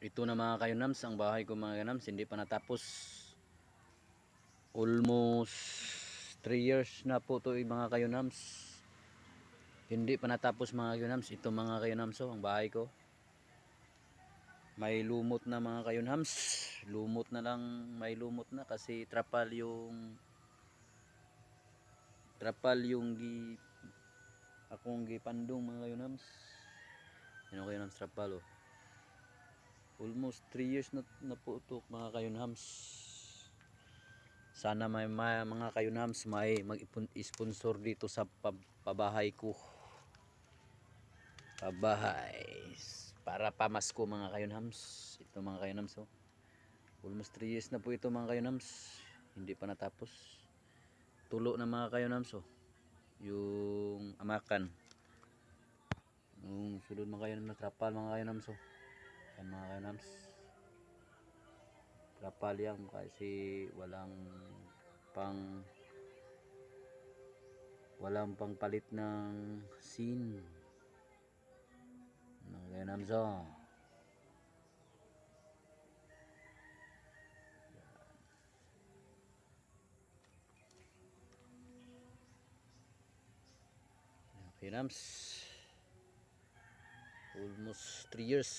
Ito na mga kayunams, ang bahay ko mga kayunams, hindi pa natapos. Almost 3 years na po to mga kayunams. Hindi pa natapos mga kayunams. Ito mga kayunams, ang bahay ko. May lumot na mga kayunams. Lumot na lang, may lumot na kasi trapal yung akong gipandong mga kayunams. Yan ang kayunams trapal oh. Almost 3 years na po ito mga kayunhams. Sana may mga kayunhams may mag-sponsor dito sa pabahay ko. Pabahay. Para pamasko mga kayunhams. Ito mga kayunhams oh. Almost 3 years na po ito mga kayunhams. Hindi pa natapos. Tulo na mga kayunhams oh. Yung amakan. Yung sulod mga kayunhams na trapal mga kayunhams oh. Yan mga kayunhams. Trapal yan kasi walang pang palit ng scene. Mga kayunhams oh. Kayunhams. Almost 3 years.